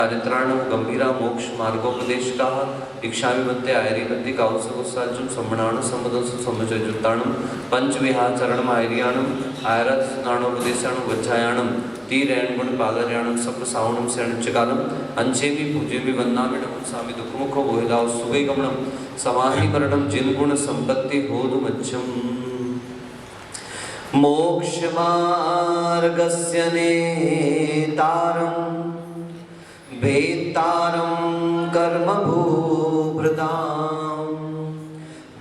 चारित्राणं गंभीरा मोक्ष मार्गोपदेशका दीक्षाभिमत्ते आयरिमत्ते काउसगोसालजं सम्मणानं सम्मदंसं सम्मचरिताणं पंचविहाचरणं आयरियाणं आयरथ स्नानोपदेशाणं वज्जायाणं तीरैणगुण पादर्याणं सप्तसावणं शरणचकालम् अंचेमि पूजेमि वन्दामि नमस्सामि दुःखमुखो बोहिलाव सुवेगमनं समाधिमरणं जिनगुण संपत्ति होदुमज्जम् मोक्षमार्गस्य नेतारम् वेत्तारं कर्मभूभृतां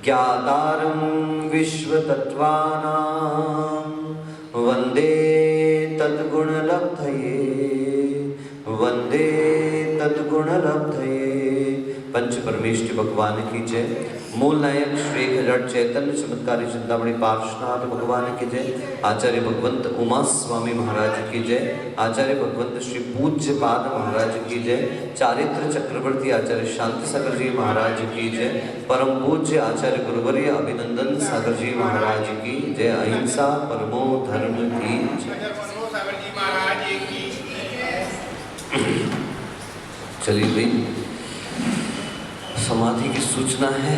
ज्ञातारं विश्वतत्त्वानां वन्दे तद्गुणलब्धये वन्दे तद्गुणलब्धये। पंच परमेष्टि भगवान की जय। मूल नायक श्री खजट चैतन्य चमत्कारी चिंतामणि पार्श्वनाथ भगवान की जय। आचार्य भगवंत उमा स्वामी महाराज की जय। आचार्य भगवंत श्री पूज्य पाद महाराज की जय। चारित्र चक्रवर्ती आचार्य शांति सागर जी महाराज की जय। परम पूज्य आचार्य गुरुवर्य अभिनंदन सागर जी महाराज की जय। अहिंसा परमो धर्म की जय। चलिए भाई, समाधि की सूचना है,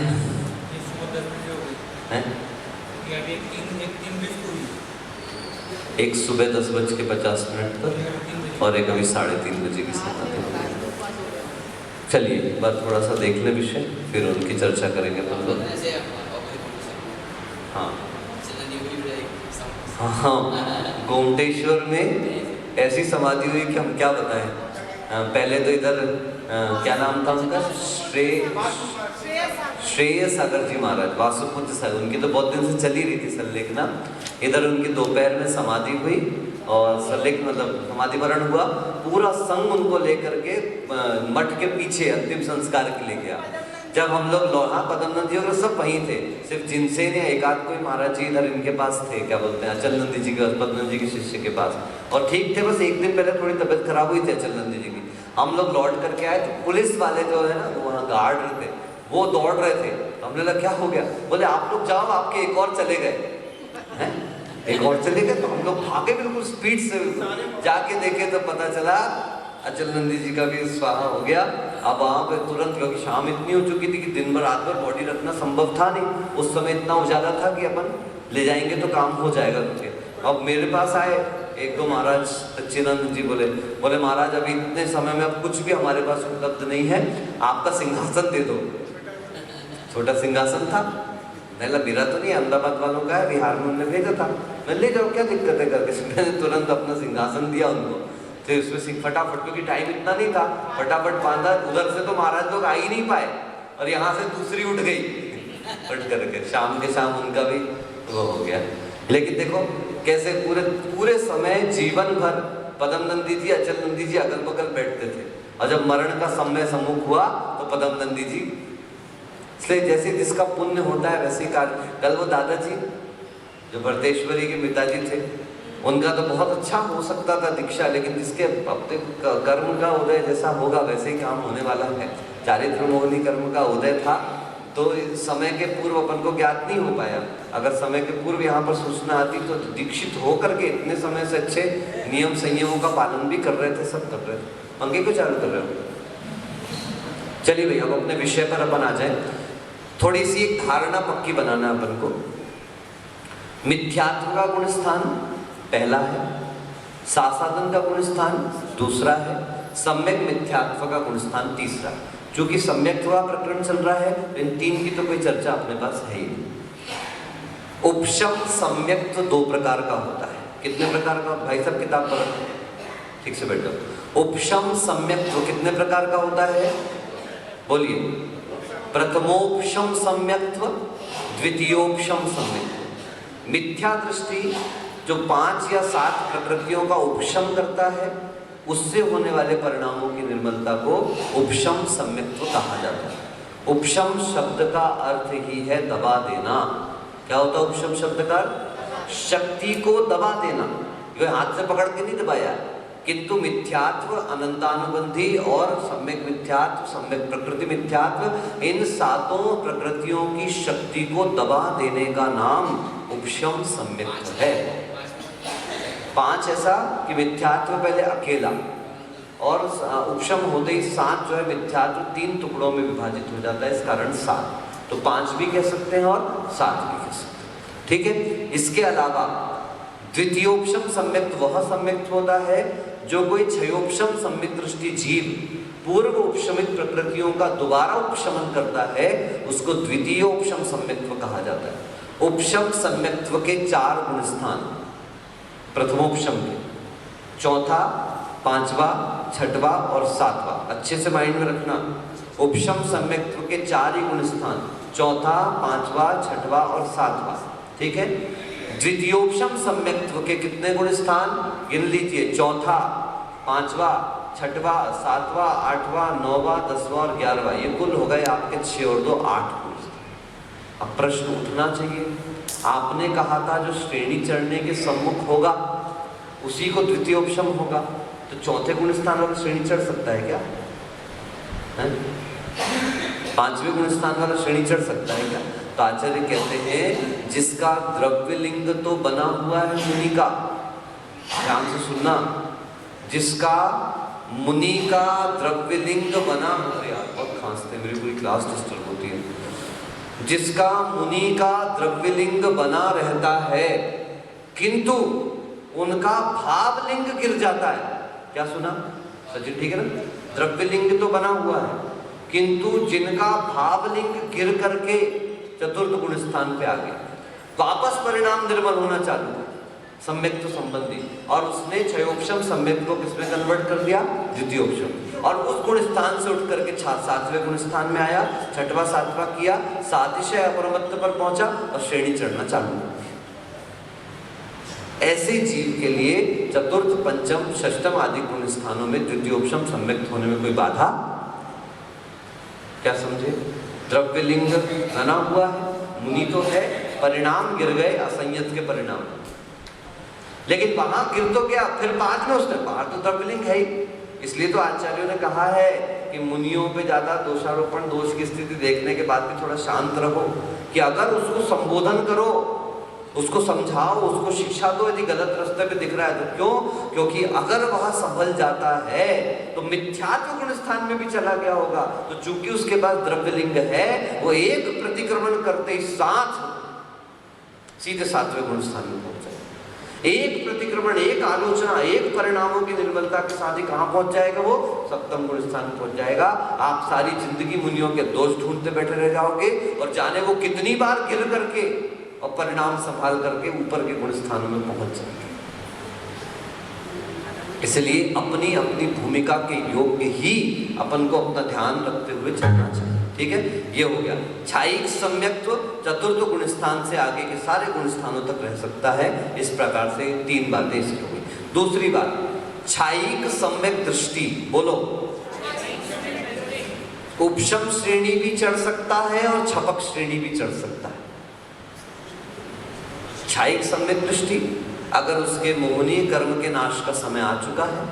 एक सुबह 10:50 पर और एक अभी 3:30 बजे की समाधि। चलिए एक बार थोड़ा सा देख लें विषय, फिर उनकी चर्चा करेंगे अपन लोग। हाँ हाँ, गोमटेश्वर में ऐसी समाधि हुई कि हम क्या बताएं। पहले तो इधर क्या नाम था उनका, श्रेय सागर जी महाराज, वासुपुत्र सागर, उनकी तो बहुत दिन से चली रही थी संलेखना। इधर उनकी दोपहर में समाधि हुई और संलेख मतलब समाधिवरण हुआ। पूरा संघ उनको लेकर के मठ के पीछे अंतिम संस्कार के लिए गया। जब हम लोग लोहा पद्मनाथ जी और सब वहीं थे, सिर्फ जिनसेन या एक आध कोई महाराज जी इधर इनके पास थे, क्या बोलते हैं, अचल नंदी जी के, पद्मनाथ जी के शिष्य के पास, और ठीक थे। बस एक दिन पहले थोड़ी तबीयत खराब हुई थी अचल नंदी जी की। हम लोग लौट करके आए तो पुलिस वाले जो है ना वहाँ गार्ड थे, वो दौड़ रहे थे। तो हमने लगा क्या हो गया, बोले आप लोग जाओ, आपके एक और चले गए हैं, एक और चले गए। तो हम लोग भागे बिल्कुल स्पीड से, जाके देखे तो पता चला अचल नंदी जी का भी स्वाहा हो गया। अब वहाँ पे तुरंत, क्योंकि शाम इतनी हो चुकी थी कि दिन भर रात भर बॉडी रखना संभव था नहीं, उस समय इतना उजाला था कि अपन ले जाएंगे तो काम हो जाएगा मुझे। अब मेरे पास आए एक दो महाराज, सच्चिदानंद जी बोले महाराज अभी इतने समय में अब कुछ भी हमारे पास उपलब्ध नहीं है, आपका सिंहासन दे दो। छोटा सिंहासन था, पहला मेरा तो नहीं, अहमदाबाद वालों का है, बिहार में उन्होंने भेजा था। मैं ले जाओ, क्या दिक्कत है करके मैंने तुरंत अपना सिंहासन दिया उनको। तो उसमें फटाफट, क्योंकि टाइम इतना नहीं था, फटाफट बांधा। उधर से तो महाराज लोग आ ही नहीं पाए और यहाँ से दूसरी उठ गई फट करके। शाम के शाम उनका भी वो हो गया। लेकिन देखो कैसे पूरे समय जीवन भर पद्म नंदी जी, अचल नंदी जी अगल बगल बैठते थे, और जब मरण का समय सम्मुख हुआ तो पद्म नंदी जी, इसलिए जैसे जिसका पुण्य होता है वैसे ही कार्य। कल वो दादाजी जो भरतेश्वरी के पिताजी थे, उनका तो बहुत अच्छा हो सकता था दीक्षा, लेकिन जिसके अपने कर्म का उदय जैसा होगा वैसे ही काम होने वाला है। चारित्र मोहनी कर्म का उदय था तो समय के पूर्व अपन को ज्ञात नहीं हो पाया। अगर समय के पूर्व यहाँ पर सूचना आती तो दीक्षित होकर के इतने समय से अच्छे नियम संयमों का पालन भी कर रहे थे, सब कर रहे थे। अंगे को चालू कर रहे हो। चलिए भैया, अब अपने विषय पर अपन आ जाए। थोड़ी सी एक धारणा पक्की बनाना अपन को। मिथ्यात्व का गुण स्थान पहला है, सासादन का गुण स्थान दूसरा है, सम्यक मिथ्यात्व का गुण स्थान तीसरा। चूंकि सम्यक्त्व का प्रकरण चल रहा है, इन तीन की तो कोई चर्चा अपने पास है ही नहीं। उपशम सम्यक्त्व दो प्रकार का होता है। कितने प्रकार का भाई साहब, किताब पर ठीक से बैठो। उपशम सम्यक्त्व कितने प्रकार का होता है, बोलिए। प्रथमोपशम सम्यक्त्व, द्वितीयोपशम सम्यक्त्व। मिथ्या दृष्टि जो 5 या 7 प्रकृतियों का उपशम करता है, उससे होने वाले परिणामों की निर्मलता को उपशम सम्यक्त्व कहा जाता है। उपशम शब्द का अर्थ ही है दबा देना। क्या होता है उपशम शब्द का? शक्ति को दबा देना। ये हाथ से पकड़ के नहीं दबाया, किंतु मिथ्यात्व, अनंतानुबंधी और सम्यक मिथ्यात्व, सम्यक प्रकृति मिथ्यात्व, इन 7 प्रकृतियों की शक्ति को दबा देने का नाम उपशम सम्यक्त्व है। 5 ऐसा कि मिथ्यात्व पहले अकेला, और उपशम होते ही 7 जो है मिथ्यात्व 3 टुकड़ों में विभाजित हो जाता है, इस कारण 7। तो 5 भी कह सकते हैं और 7 भी कह सकते हैं, ठीक है। इसके अलावा द्वितीयोपशम सम्यक्त वह सम्यक्त होता है जो कोई क्षयोपशम सम्यक दृष्टि जीव पूर्व उपशमित प्रकृतियों का दोबारा उपशमन करता है, उसको द्वितीयोपशम सम्यक्त्व कहा जाता है। उपशम सम्यक्त्व के 4 गुण स्थान, प्रथमोपशम के, चौथा, 5वां, 6वां और 7वां, अच्छे से माइंड में रखना। उपशम सम्यक्त्व के 4 ही गुण स्थान, चौथा, 5वां, 6वां और 7वां, ठीक है। द्वितीयोपशम सम्यक्त्व के कितने गुण स्थान गिन लीजिए, चौथा, 5वां, 6वां, 7वां, 8वां, 9वां, 10वां और 11वां, ये कुल हो गए आपके 6 और 2 8 गुण। अब प्रश्न उठना चाहिए, आपने कहा था जो श्रेणी चढ़ने के सम्मुख होगा उसी को द्वितीयोपशम होगा, तो चौथे गुण स्थान वाला श्रेणी चढ़ सकता है क्या? 5वें गुण स्थान वाला श्रेणी चढ़ सकता है क्या? तो आचार्य कहते हैं जिसका द्रव्य लिंग तो बना हुआ है मुनि का, ध्यान से सुनना, जिसका मुनि का द्रव्य लिंग बना हुआ, यार बहुत खांसते, मेरी पूरी क्लास डिस्टर्ब होती है, जिसका मुनि का द्रव्य लिंग बना रहता है किंतु उनका भाव लिंग गिर जाता है। क्या सुना सचिन? ठीक है ना, द्रव्य लिंग तो बना हुआ है किंतु जिनका भाव लिंग गिर करके चतुर्थ गुण स्थान पे आ गए, वापस परिणाम निर्मल होना चालू है सम्यक्त्व संबंधी, और उसने क्षयोपशम सम्यक्त्व को किसमें कन्वर्ट कर दिया? द्वितीयोपशम, और उस गुण स्थान से उठ करके 7वें गुण स्थान में आया, 6वां 7वां किया, सातिशय अपरमत्त पर पहुंचा और श्रेणी चढ़ना चालू हो। ऐसे जीव के लिए चतुर्थ, पंचम, षष्टम आदि गुण स्थानों में द्वितीयोपशम सम्यक्त होने में कोई बाधा? क्या समझे? द्रव्य लिंग बना हुआ है, मुनि तो है, परिणाम गिर गए असंयत के परिणाम, लेकिन वहां गिर तो गया, फिर बाद में उसने, बाहर तो द्रव्य लिंग है ही, इसलिए तो आचार्यों ने कहा है कि मुनियों पे ज्यादा दोषारोपण, दोष की स्थिति देखने के बाद भी थोड़ा शांत रहो, कि अगर उसको संबोधन करो, उसको समझाओ, उसको शिक्षा दो, यदि गलत रास्ते पे दिख रहा है तो क्यों? क्योंकि अगर वह संभल जाता है तो मिथ्यात्व गुण स्थान में भी चला गया होगा, तो चूंकि उसके पास द्रव्य लिंग है, वो एक प्रतिक्रमण करते ही साथ सीधे 7वें गुण स्थान में पहुंच जाएगा। एक प्रतिक्रमण, एक आलोचना, एक परिणामों की निर्मलता के साथ ही कहां पहुंच जाएगा? वो 7वें गुण स्थान में पहुंच जाएगा। आप सारी जिंदगी मुनियों के दोष ढूंढते बैठे रह जाओगे, और जाने वो कितनी बार गिर करके और परिणाम संभाल करके ऊपर के गुण स्थानों में पहुंच जाएंगे। इसलिए अपनी अपनी भूमिका के योग्य ही अपन को अपना ध्यान रखते हुए चलना चाहिए, ठीक है। ये हो गया छायिक सम्यक्त्व, चतुर्थ गुण स्थान से आगे के सारे गुण स्थानों तक रह सकता है। इस प्रकार से 3 बातें इसकी हो गई। दूसरी बात, छायिक सम्यक दृष्टि, बोलो। उपशम श्रेणी भी चढ़ सकता है और छपक श्रेणी भी चढ़ सकता है। छायिक सम्यक दृष्टि, अगर उसके मोहनीय कर्म के नाश का समय आ चुका है,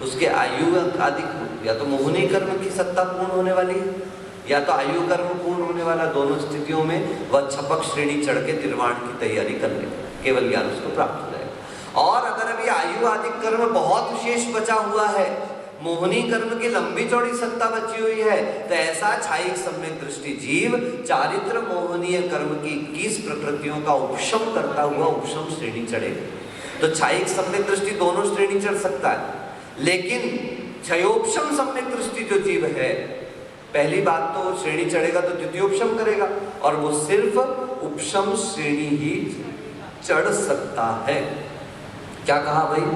उसके आयु आदि, या तो मोहनीय कर्म की सत्ता पूर्ण होने वाली है या तो आयु कर्म पूर्ण होने वाला, दोनों स्थितियों में वह छपक श्रेणी चढ़ के निर्वाण की तैयारी कर लेगा, केवल ज्ञान उसको प्राप्त हो जाएगा। और अगर अभी आयु आदि कर्म बहुत शेष बचा हुआ है, मोहनी कर्म की लंबी चौड़ी सत्ता बची हुई है, तो ऐसा छायिक सम्यक दृष्टि जीव चारित्र मोहनीय कर्म की 21 प्रकृतियों का उपशम करता हुआ उपशम श्रेणी चढ़ेगा। तो छायिक सम्यक दृष्टि दोनों श्रेणी चढ़ सकता है, लेकिन क्षयोपशम सम्यक दृष्टि जो जीव है, पहली बात तो श्रेणी चढ़ेगा तो द्वितीयोपशम करेगा, और वो सिर्फ उपशम श्रेणी ही चढ़ सकता है। क्या कहा भाई?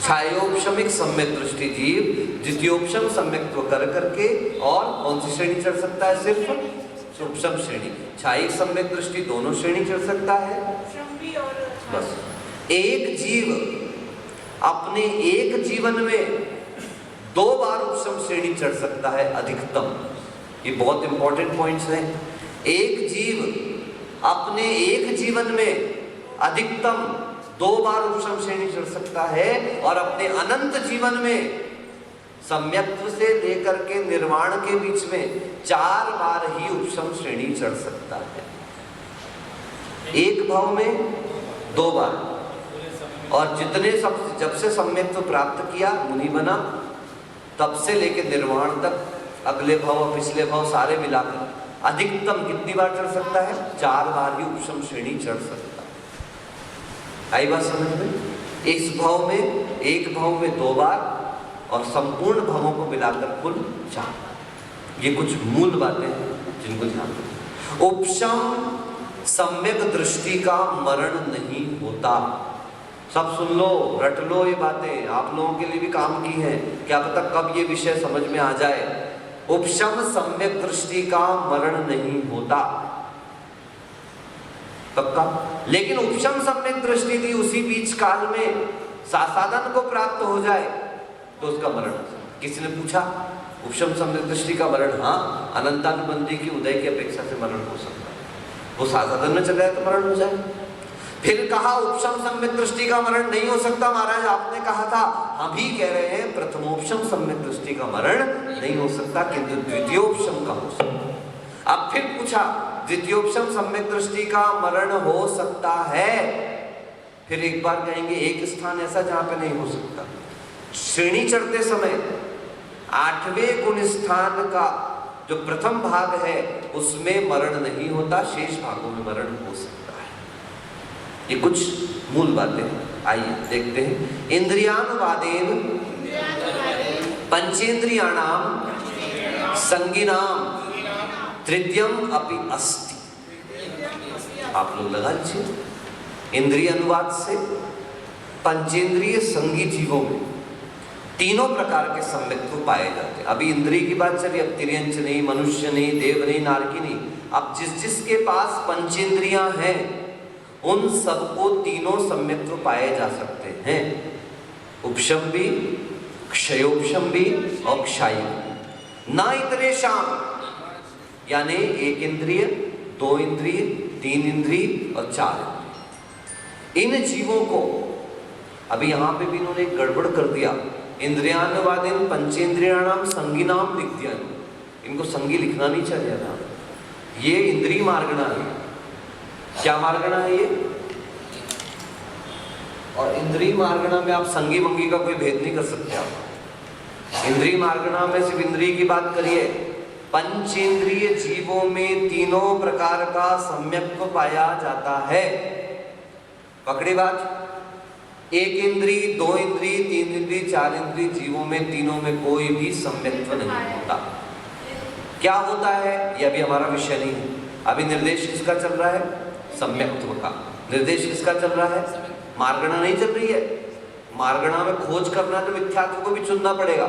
छायोपशमिक सम्यक दृष्टि जीव द्वितीयोपशम सम्यक्त्व कर करके और कौन सी श्रेणी चढ़ सकता है? सिर्फ उपशम श्रेणी। छायिक सम्यक दृष्टि दोनों श्रेणी चढ़ सकता है। बस एक जीव अपने एक जीवन में 2 बार उपशम श्रेणी चढ़ सकता है अधिकतम। ये बहुत इंपॉर्टेंट पॉइंट्स हैं। एक जीव अपने एक जीवन में अधिकतम 2 बार उपशम श्रेणी चढ़ सकता है, और अपने अनंत जीवन में सम्यक्त्व से लेकर के निर्वाण के बीच में 4 बार ही उपशम श्रेणी चढ़ सकता है। एक भाव में 2 बार, और जब से सम्यक्त्व प्राप्त किया मुनि बना, तब से लेके निर्वाण तक अगले भाव और पिछले भाव सारे मिलाकर अधिकतम कितनी बार चढ़ सकता है? 4 बार ही उपशम श्रेणी चढ़ सकता है। आई बात समझ में? इस भाव में, एक भाव में 2 बार और संपूर्ण भावों को मिलाकर कुल 4। ये कुछ मूल बातें हैं जिनको ध्यान रखना। उपशम सम्यक दृष्टि का मरण नहीं होता। सब सुन लो, रट लो ये बातें, आप लोगों के लिए भी काम की है, क्या पता कब ये विषय समझ में आ जाए। उपशम सम्यक दृष्टि का मरण नहीं होता, पक्का। लेकिन उपशम सम्यक दृष्टि थी, उसी बीच काल में साधन को प्राप्त हो जाए तो उसका मरण। किसी ने पूछा उपशम सम्यक दृष्टि का मरण? हाँ, अनंतानुबंधी की उदय की अपेक्षा से मरण हो सकता है। वो साधन में चल जाए तो मरण हो जाए। फिर कहा उपशम सम्यक दृष्टि का मरण नहीं हो सकता महाराज, आपने कहा था। हम भी कह रहे हैं प्रथमोपशम सम्यक दृष्टि का मरण नहीं हो सकता, किंतु द्वितीयोपशम का हो सकता। अब फिर पूछा द्वितीयोपशम सम्यक दृष्टि का मरण हो सकता है? फिर एक बार कहेंगे एक स्थान ऐसा जहां पे नहीं हो सकता। श्रेणी चढ़ते समय 8वें गुण स्थान का जो प्रथम भाग है उसमें मरण नहीं होता, शेष भागों में मरण हो सकता है। ये कुछ मूल बातें हैं, आइए देखते हैं। इंद्रियानुवादेन पंचेंद्रियाणाम संगिनाम तृतीयम अपि अस्ति। आप लोग लगा लीजिए, इंद्रिय अनुवाद से पंचेंद्रिय संगी जीवों में तीनों प्रकार के सम्यक्त्व पाए जाते हैं। अभी इंद्रिय की बात चली, अब तिर्यंच नहीं, मनुष्य नहीं, देव नहीं, नारकी नहीं। अब जिसके पास पंचेंद्रियां हैं उन सबको तीनों सम्यक्त्व पाए जा सकते हैं। उपशम भी, क्षयोपशम भी और क्षायी। ना इतरेषाम, यानी 1 इंद्रिय, 2 इंद्रिय, 3 इंद्रिय और 4 इंद्रिय। इन जीवों को अभी यहां पे भी इन्होंने एक गड़बड़ कर दिया। इंद्रियानुवादेन पंचेंद्रियाणाम संगिनाम लिख दिया। इनको संगी लिखना नहीं चाहिए था, ये इंद्रिय मार्गणा है। क्या मार्गणा है ये? और इंद्रिय मार्गणा में आप संगी मंगी का कोई भेद नहीं कर सकते। आप इंद्रिय मार्गणा में सिर्फ इंद्रिय की बात करिए। पंचेंद्रिय जीवों में तीनों प्रकार का सम्यक्त्व पाया जाता है। पकड़ी बात? 1 इंद्रिय, 2 इंद्रिय, 3 इंद्रिय, 4 इंद्रिय जीवों में तीनों में कोई भी सम्यक्त्व नहीं होता। क्या होता है यह भी हमारा विषय नहीं है। अभी निर्देश किसका चल रहा है? सम्यक्त्व का। निर्देश किसका चल रहा है? मार्गणा नहीं चल रही है। मार्गणा में खोज करना तो मिथ्यात्व को भी चुनना पड़ेगा,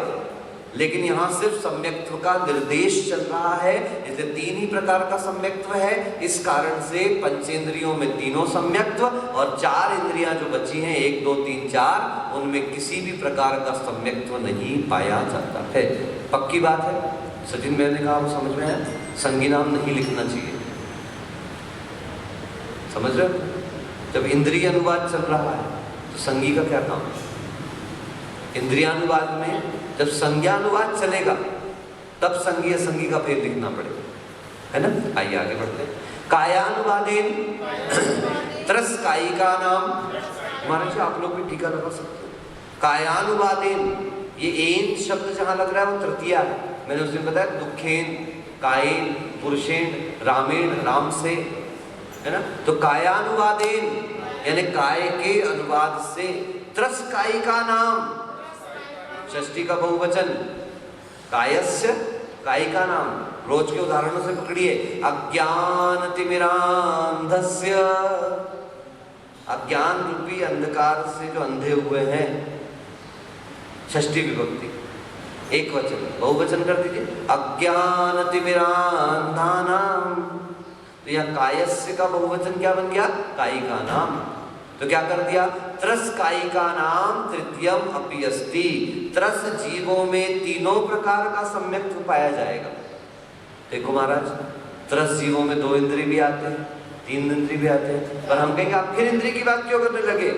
लेकिन यहाँ सिर्फ सम्यक्त्व का निर्देश चल रहा है। जैसे 3 ही प्रकार का सम्यक्त्व है, इस कारण से पंचेंद्रियों में तीनों सम्यक्त्व और 4 इंद्रियां जो बची हैं 1, 2, 3, 4, उनमें किसी भी प्रकार का सम्यक्त्व नहीं पाया जाता है। पक्की बात है? सचिन भैया ने कहा वो समझ में है, संगिनाम नहीं लिखना चाहिए। समझ रहे हो? जब इंद्रिय अनुवाद चल रहा है तो संगी का क्या काम है? इंद्रियानुवाद में जब संज्ञानुवाद चलेगा तब संगी संगी का भेद लिखना पड़ेगा, है ना। आइए आगे बढ़ते हैं। कायानुवादेन त्रस कायिका नाम, महाराज आप लोग भी टीका लगा सकते हो। कायानुवादेन, ये एन शब्द जहां लग रहा है वो तृतीया है। मैंने उस दिन बताया दुखेन, कायेन, पुरुषेन, रामेण, राम से, है ना। तो कायानुवादेन यानी काय के अनुवाद से, त्रस कायिका नाम, षष्ठी का बहुवचन, कायस्य कायिका नाम। रोज के उदाहरणों से पकड़िए। अज्ञान तिमिरांधस्य, अज्ञान रूपी अंधकार से जो अंधे हुए हैं, षष्ठी विभक्ति, एक वचन, बहुवचन कर दीजिए। अज्ञान तिमिरांधानाम, तो यह कायस्य का बहुवचन क्या बन गया? कायिका नाम। तो क्या कर दिया? त्रस कायिका नाम तृतीयम अपि अस्ति। त्रस जीवों में तीनों प्रकार का सम्यक्त्व पाया जाएगा। देखो महाराज, त्रस जीवों में 2 इंद्रिय भी आते हैं, 3 इंद्रिय भी आते हैं, पर हम कहेंगे आप फिर इंद्रिय की बात क्यों करने लगे?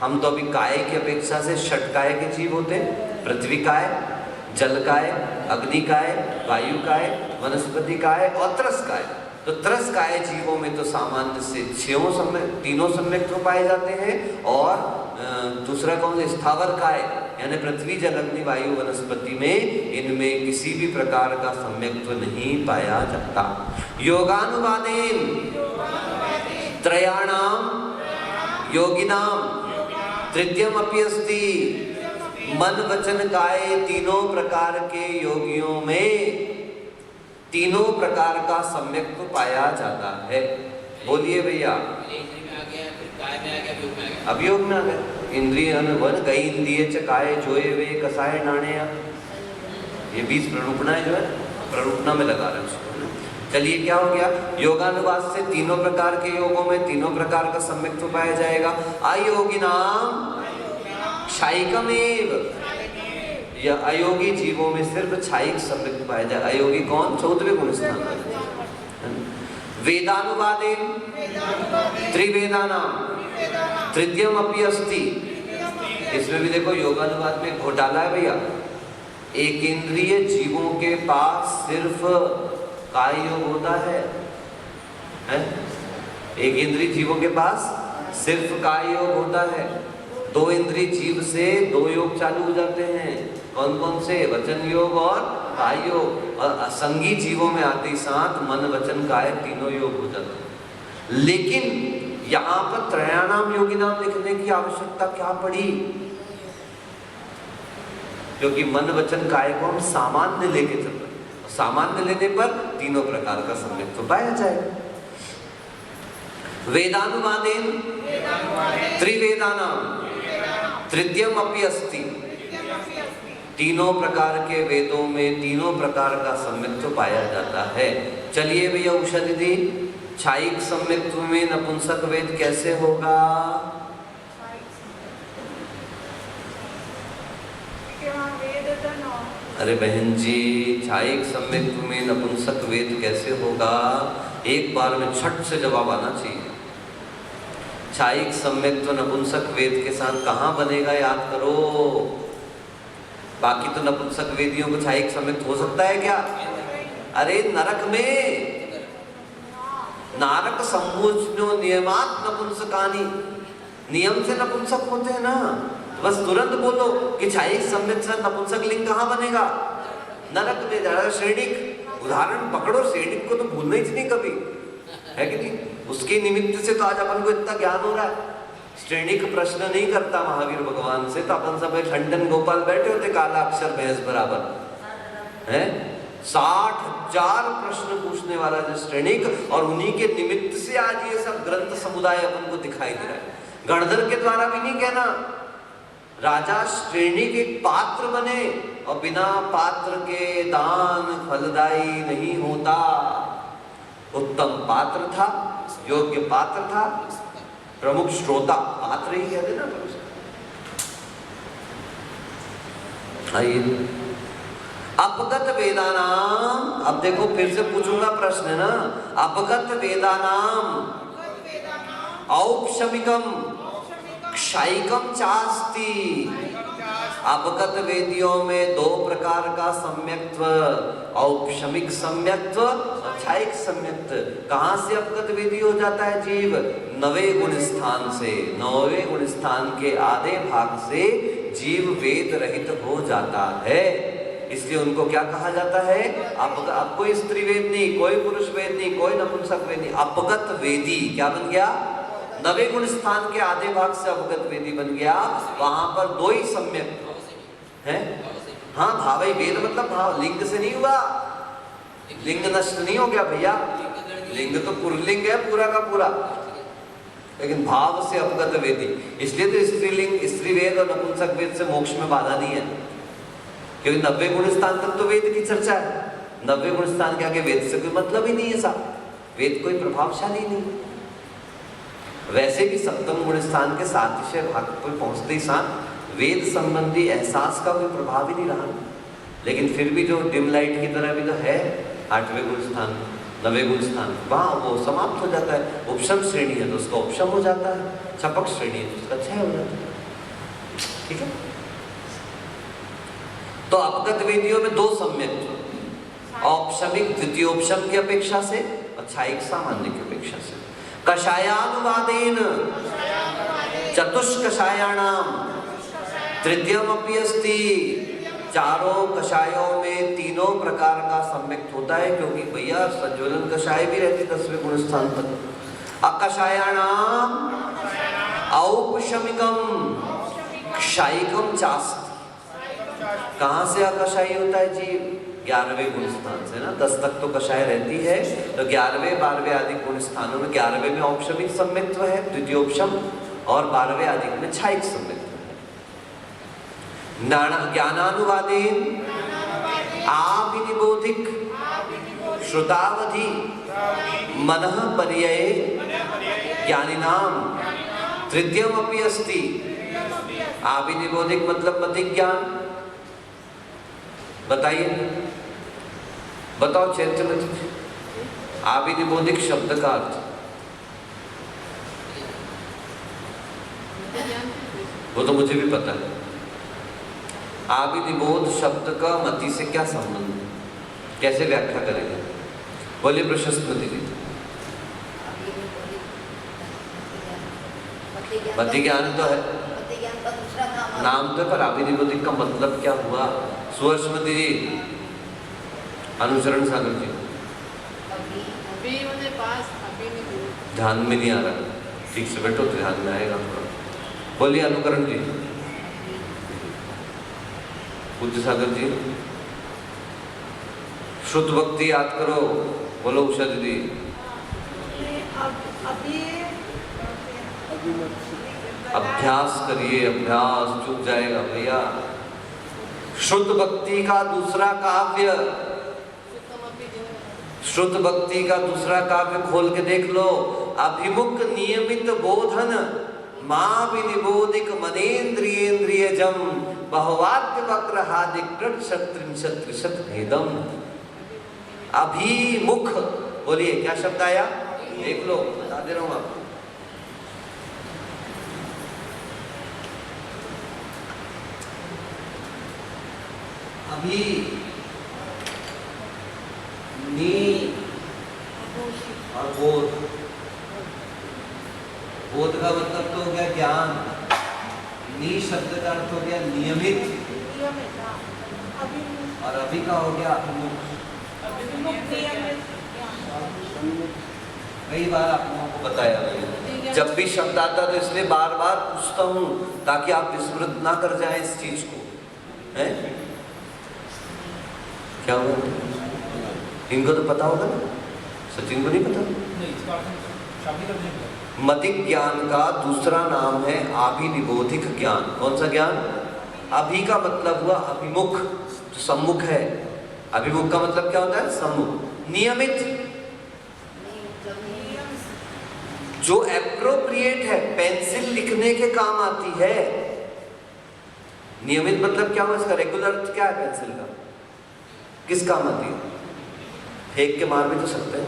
हम तो अभी काय की अपेक्षा से षटकाय के जीव होते हैं। पृथ्वी काय, जल काय, अग्नि काय, वायु काय, वनस्पति काय और त्रस काय। तो त्रस्काय जीवों में तो सामान्य से तीनों सम्यक्त्व पाए जाते हैं, और दूसरा कौन सा स्थावर काय यानी पृथ्वी जल अग्नि वायु वनस्पति में इनमें किसी भी प्रकार का सम्यक्त्व नहीं पाया जाता। योगानुवादेन त्रयाणाम योगिनाम तृतीयम अपि अस्ति। मन वचन काय तीनों प्रकार के योगियों में तीनों प्रकार का सम्यक्त्व पाया जाता है। बोलिए भैया। अभियोग में आ गया इंद्रिय वन कई इंद्रिय च काय जोए वे कसाय नाणे। ये 20 प्ररूपणाएं जो है प्ररूपणा में लगा रहे हैं उसको। चलिए क्या हो गया, योगानुवाद से तीनों प्रकार के योगों में तीनों प्रकार का सम्यक्त्व पाया जाएगा। अयोगिनाम क्षायिकमेव, या अयोगी जीवों में सिर्फ क्षायिक सम्यक्त्व पाया जाए। अयोगी कौन? 14वें गुण स्थान पर। वेदानुवादेन त्रिवेदानाम तृतीयम अपि अस्ति। इसमें भी देखो योगानुवाद में घोटाला है भैया। एक इंद्रिय जीवों के पास सिर्फ काय योग होता है? एक इंद्रिय जीवों के पास सिर्फ काय योग होता है। 2 इंद्रिय जीव से 2 योग चालू हो जाते हैं। कौन कौन से? वचन योग और काय योग। और असंगी जीवों में आते ही साथ मन वचन काय तीनों योग हो जाते हैं। लेकिन यहाँ पर त्रयाणाम योगी नाम लिखने की आवश्यकता क्या पड़ी? क्योंकि मन वचन काय को हम सामान्य लेके चल रहे हैं। सामान्य लेने पर तीनों प्रकार का सम्यक्त्व पाया जाएगा। वेदानुवादेन त्रिवेदानाम तृतीयम अपि अस्ति। तीनों प्रकार के वेदों में तीनों प्रकार का सम्यक्त्व पाया जाता है। चलिए भैया उषा दीदी, क्षायिक सम्यक्त्व में नपुंसक वेद कैसे होगा? अरे बहन जी, क्षायिक सम्यक्त्व में नपुंसक वेद कैसे होगा? एक बार में छट से जवाब आना चाहिए। क्षायिक सम्यक्त्व नपुंसक वेद के साथ कहाँ बनेगा? याद करो। बाकी तो नपुंसक वेदियों को क्षायिक सम्यक्त्व हो सकता है क्या? अरे नरक में नारक सम्मोचनो नियमात नपुंसकानि, नियम से नपुंसक होते हैं ना। बस तुरंत बोलो कि क्षायिक सम्यक्त्व से नपुंसक लिंग कहाँ बनेगा? नरक में। ज्यादा श्रेणिक उदाहरण पकड़ो, श्रेणिक को तो भूलना ही नहीं कभी, है कि नहीं? उसके निमित्त से तो आज अपन को इतना ज्ञान हो रहा है। श्रेणिक प्रश्न नहीं करता महावीर भगवान से तो अपन सब खंडन गोपाल बैठे होते काला अक्षर भैंस बराबर है। 60,000 प्रश्न पूछने वाला जो श्रेणिक, और उन्हीं के निमित्त से आज ये सब ग्रंथ समुदाय अपन को दिखाई दे रहा है। गणधर के द्वारा भी नहीं कहना। राजा श्रेणिक एक पात्र बने, और बिना पात्र के दान फलदायी नहीं होता। उत्तम पात्र था, योग्य पात्र था, प्रमुख श्रोता पात्र ही कहते ना। आइए अपगत वेदानाम। अब देखो फिर से पूछूंगा प्रश्न ना। अपगत वेदानाम औपशमिकम क्षायिकम चास्ति। अपगत वेदियों में 2 प्रकार का सम्यक्त्व, औपशमिक सम्यक्त्व और क्षायिक सम्यक्त्व। कहाँ से अपगत वेदी हो जाता है जीव? 9वें गुण स्थान से। 9वें गुण स्थान के आधे भाग से जीव वेद रहित हो जाता है। इसलिए उनको क्या कहा जाता है? अब कोई स्त्री वेद नहीं, कोई पुरुष वेद नहीं, कोई नपुंसक वेद नहीं, अपगत वेदी। क्या बन गया? 9वें गुण स्थान के आधे भाग से अपगत वेदी बन गया। वहां पर 2 ही सम्यक है। हाँ, भावई वेद मतलब भाव, लिंग से नहीं हुआ। लिंग नष्ट नहीं हो गया भैया। लिंग तो पुरलिंग है पूरा का पूरा, लेकिन भाव से अपगत वेदी। इसलिए तो स्त्रीलिंग, स्त्री वेद और नपुंसक वेद से मोक्ष में बाधा नहीं है, क्योंकि 90 गुण स्थान तक तो वेद की चर्चा है। 90 गुण स्थान के आगे वेद से कोई मतलब ही नहीं है साहब। वेद कोई प्रभावशाली नहीं। वैसे भी 7वें गुण स्थान के 7 भाग पर पहुंचते ही साथ वेद संबंधी एहसास का कोई प्रभाव ही नहीं रहा। लेकिन फिर भी जो डिम लाइट की तरह भी तो है 8वें गुण स्थान, 9वें गुण स्थान, वहाँ वो समाप्त हो जाता है। उपशम श्रेणी है तो उसका उपशम हो जाता है, छपक श्रेणी है तो उसका क्षय हो जाता है। ठीक है, तो अपगत वेदियों में 2 सम्यक, औपशमिक द्वितीयोपशम की अपेक्षा से और क्षायिक सामान्य की अपेक्षा से। कषायानुवादेन चतुष्कषायाणाम तृतीयमपि अस्ति। चारों कषायों में तीनों प्रकार का सम्यक्त होता है, क्योंकि भैया संज्वलन कषाय भी रहती 10वें गुण स्थान तक। अकषायाणाम औपशमिकम क्षायिकम चास्त। कहाँ से अकषायी होता है जी? 11वें गुण स्थान से ना। 10 तक तो कषाय रहती है, तो 11वें 12वें आदि गुण स्थानों में 11वें में औपशमिक सम्यक्त्व है, द्वितीयोपशम, और 12वें आदि में क्षायिक सम्यक्त्व है। ज्ञानानुवादेन आभिनिबोधिक श्रुतावधि मनः पर्यये ज्ञानिनाम तृतीयमपि अस्ति। आभिनिबोधिक मतलब मतिक ज्ञान। बताइए, बताओ चैतन्य में आभिनिबोधिक शब्द का अर्थ। वो तो मुझे भी पता है। आभिनिबोध शब्द का मति से क्या संबंध, कैसे व्याख्या करेंगे? बोलिए प्रशस्ति जी। मति ज्ञान तो है, नाम तो, पर आभिनिबोधिक का मतलब क्या हुआ? सुवर्ष्मति जी, अनुसरण सागर जी, ध्यान में नहीं आ रहा, ठीक से बैठो तो ध्यान में आएगा थोड़ा। बोलिए अनुकरण जी, पूज्य सागर जी, शुद्ध भक्ति याद करो। बोलो उषा दीदी। अभ्यास करिए, अभ्यास चूक जाएगा भैया। शुद्ध भक्ति का दूसरा काव्य, शुद्ध भक्ति का दूसरा काव्य खोल के देख लो। अभिमुख नियमित बोधन मां विनिबोधिक मनेन्द्रियेन्द्रियजम बहुवाद्य वक्रहादिक त्रिशत भेदम। अभिमुख, बोलिए क्या शब्द आया? देख लो, बता दे रहा हूं आपको। अभी नी और बोध। बोध का मतलब तो हो गया ज्ञान। नी शब्द का अर्थ हो गया नियमित, और अभी का हो गया अभिमुख। कई बार आप लोगों को बताया मैंने, जब भी शब्द आता तो इसलिए बार बार पूछता हूँ ताकि आप विस्मृत ना कर जाए इस चीज को, है? क्या हुआ? इनको तो पता होगा ना, सचिन को नहीं पता? मतिक ज्ञान का दूसरा नाम है आभिनिबोधिक ज्ञान। कौन सा ज्ञान? अभि का मतलब हुआ अभिमुख, जो सम्मुख है। अभिमुख का मतलब क्या होता है? सम्मुख। नियमित, जो एप्रोप्रिएट है, पेंसिल लिखने के काम आती है। नियमित मतलब क्या हुआ? इसका रेगुलर अर्थ क्या है पेंसिल का? किस काम आती है? फेंक के मार भी तो सकते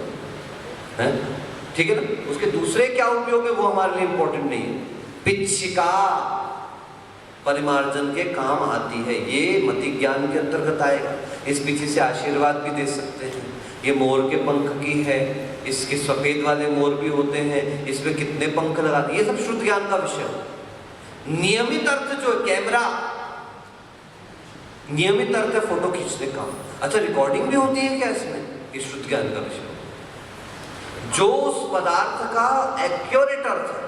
हैं, ठीक है ना? उसके दूसरे क्या उपयोग है वो हमारे लिए इंपॉर्टेंट नहीं है। पिच्छिका परिमार्जन के काम आती है, ये मति ज्ञान के अंतर्गत आएगा। इस पीछे से आशीर्वाद भी दे सकते हैं। ये मोर के पंख की है, इसके सफेद वाले मोर भी होते हैं, इसमें कितने पंख लगाते हैं, ये सब शुद्ध ज्ञान का विषय है। नियमित अर्थ जो कैमरा, नियमित अर्थ है फोटो खींचने का। अच्छा, रिकॉर्डिंग भी होती है क्या इसमें? ये शुद्ध ज्ञान का विषय। जो उस पदार्थ का एक्यूरेट अर्थ है,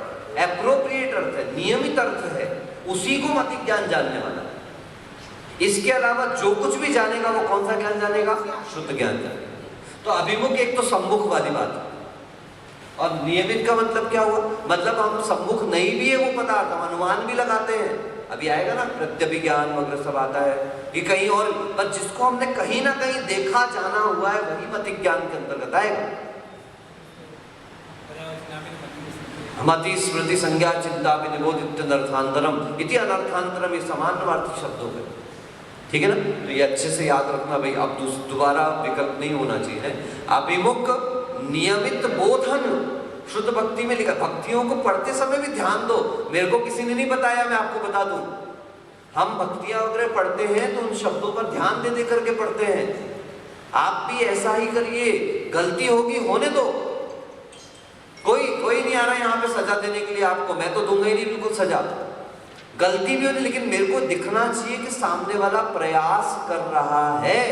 एप्रोप्रिएट अर्थ है, नियमित अर्थ है, उसी को मति ज्ञान जानने वाला है। इसके अलावा जो कुछ भी जानेगा वो कौन सा ज्ञान जानेगा? शुद्ध ज्ञान जानेगा। तो अभिमुख एक तो सम्मुख वाली बात है, और नियमित का मतलब क्या हुआ? मतलब हम सम्मुख नहीं भी है वो पदार्थ, हम अनुमान भी लगाते हैं। अभी आएगा ना प्रत्यभिज्ञान वगैरह सब आता है, ये कहीं और, पर जिसको हमने कहीं ना कहीं देखा जाना हुआ है वही मति ज्ञान के अंतर्गत आएगा। मति स्मृति संज्ञा चिंता विनिबोधित अनर्थांतरम इति अनर्थांतरम, ये समानार्थी शब्द हो गए, ठीक है ना? तो ये अच्छे से याद रखना भाई, अब दोबारा विकल्प नहीं होना चाहिए। अभिमुख नियमित बोधन, शुद्ध भक्ति में लिखा। भक्तियों को पढ़ते समय भी ध्यान दो, मेरे को किसी ने नहीं बताया, मैं आपको बता दूं। हम भक्तियां वगैरह पढ़ते हैं तो उन शब्दों पर ध्यान दे दे करके पढ़ते हैं। आप भी ऐसा ही करिए, गलती होगी होने दो, कोई नहीं आ रहा यहाँ पे सजा देने के लिए आपको, मैं तो दूंगा ही नहीं बिल्कुल सजा। गलती भी होगी लेकिन मेरे को दिखना चाहिए कि सामने वाला प्रयास कर रहा है।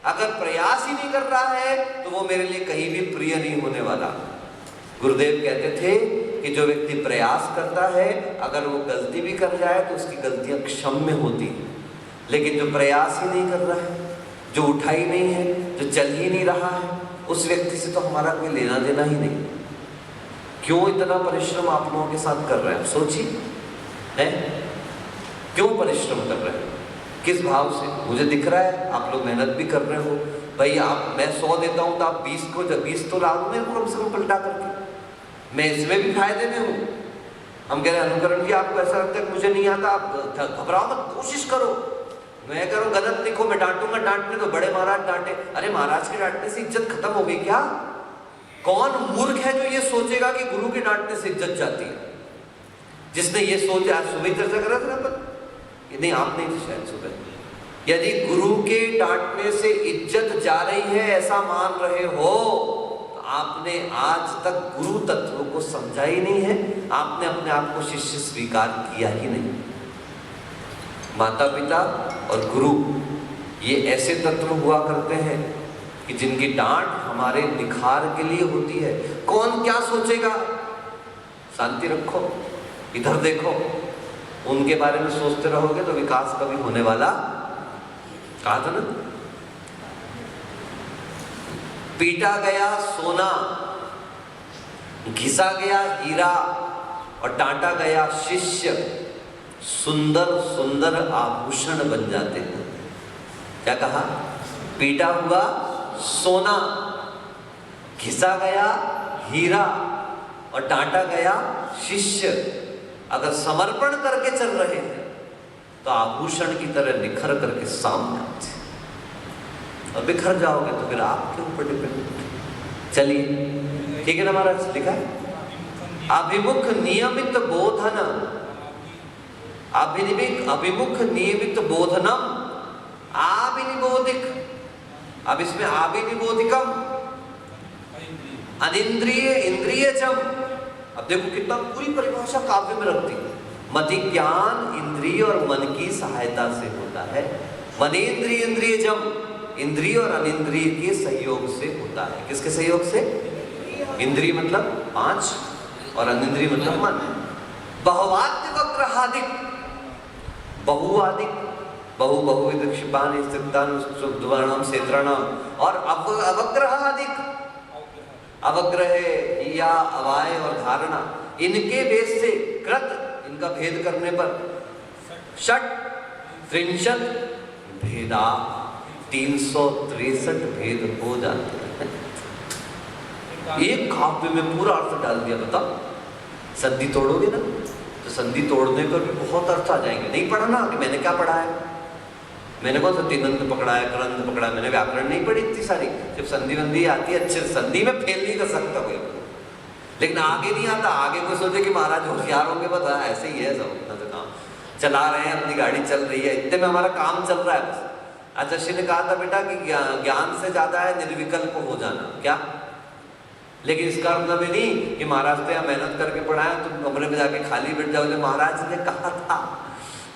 अगर प्रयास ही नहीं कर रहा है तो वो मेरे लिए कहीं भी प्रिय नहीं होने वाला। गुरुदेव कहते थे कि जो व्यक्ति प्रयास करता है, अगर वो गलती भी कर जाए तो उसकी गलतियां क्षम्य होती है, लेकिन जो प्रयास ही नहीं कर रहा है, जो उठा ही नहीं है, जो चल ही नहीं रहा है, उस व्यक्ति से तो हमारा कोई लेना देना ही नहीं। क्यों इतना परिश्रम आप लोगों के साथ कर रहे हैं, सोचिए, है क्यों परिश्रम कर रहे हैं, किस भाव से? मुझे दिख रहा है आप लोग मेहनत भी कर रहे हो भाई। आप मैं 100 देता हूं तो आप 20 को, जब 20 तो ला दो मेरे को कम से कम पलटा करके, मैं इसमें भी फायदे में हूँ। हम कह रहे हैं अनुकरण की, आपको ऐसा लगता है मुझे नहीं आता, आप घबराओ मत, कोशिश करो। मैं कह रहा हूँ गलत लिखो, मैं डांटूंगा, डांटने तो बड़े महाराज डांटे। अरे महाराज के डांटने से इज्जत खत्म हो गई क्या? कौन मूर्ख है जो ये सोचेगा कि गुरु के डांटने से इज्जत जाती है? जिसने ये सोच, आज सुबह चर्चा करा था ना, नहीं आप नहीं थे शायद सुबह, यदि गुरु के डांटने से इज्जत जा रही है ऐसा मान रहे हो तो आपने आज तक गुरु तत्व को समझा ही नहीं है, आपने अपने आप को शिष्य स्वीकार किया ही नहीं। माता पिता और गुरु ये ऐसे तत्व हुआ करते हैं कि जिनकी डांट हमारे निखार के लिए होती है। कौन क्या सोचेगा, शांति रखो, इधर देखो, उनके बारे में सोचते रहोगे तो विकास कभी होने वाला, कहा था ना, पीटा गया सोना, घिसा गया हीरा और डांटा गया शिष्य, सुंदर सुंदर आभूषण बन जाते हैं। क्या कहा? पीटा हुआ सोना, घिसा गया हीरा और डांटा गया शिष्य, अगर समर्पण करके चल रहे हैं तो आभूषण की तरह निखर करके सामने आते, और बिखर जाओगे तो फिर आपके ऊपर डिपेंड। चलिए ठीक है ना महाराज, लिखा है अभिमुख नियमित बोधन, अभिमुख नियमित बोधनम आविनिबोधिक। अब इसमें आविनिबोधिकम, अनिंद्रिय इंद्रियजम। अब देखो कितना पूरी परिभाषा काव्य में रखती है। मति ज्ञान इंद्रिय और मन की सहायता से होता है। मनेन्द्रिय इंद्रियजम, इंद्रिय और अनिंद्रिय के सहयोग से होता है। किसके सहयोग से? इंद्रिय मतलब 5 और अनिंद्रिय मतलब मन। बहुवाद्य वग्रहादिक, बहुवादिक, बहुविध क्षिपानि स्थितान शुद्धवर्णम क्षेत्रणाम, और अवग्रहादिक, अवग्रह या अवाय और धारणा, इनके बेस से कृत, इनका भेद करने पर षट त्रिंशत भेदा, 363 भेद हो जाते हैं। एक काव्य में पूरा अर्थ डाल दिया। बताओ, संधि तोड़ोगे ना तो संधि तोड़ने पर भी बहुत अर्थ आ जाएंगे। नहीं पढ़ा ना कि मैंने क्या पढ़ा है, मैंने कौन सा तिनंत पकड़ा है, करंत पकड़ा है, मैंने व्याकरण नहीं पढ़ी इतनी सारी। जब संधि वंधि आती है, अच्छे संधि में फेल नहीं कर सकता कोई, लेकिन आगे नहीं आता। आगे कोई सोचे कि महाराज होशियार होंगे, बस ऐसे ही है, सब अपना काम चला रहे हैं, अपनी गाड़ी चल रही है, इतने में हमारा काम चल रहा है बस। आचार्य ने कहा था बेटा कि ज्ञान से ज्यादा है निर्विकल्प हो जाना। क्या? लेकिन इसका मतलब ये नहीं कि महाराज तो यहाँ मेहनत करके पढ़ाया, तुम कमरे में जाके खाली बैठ जाओगे। महाराज ने कहा था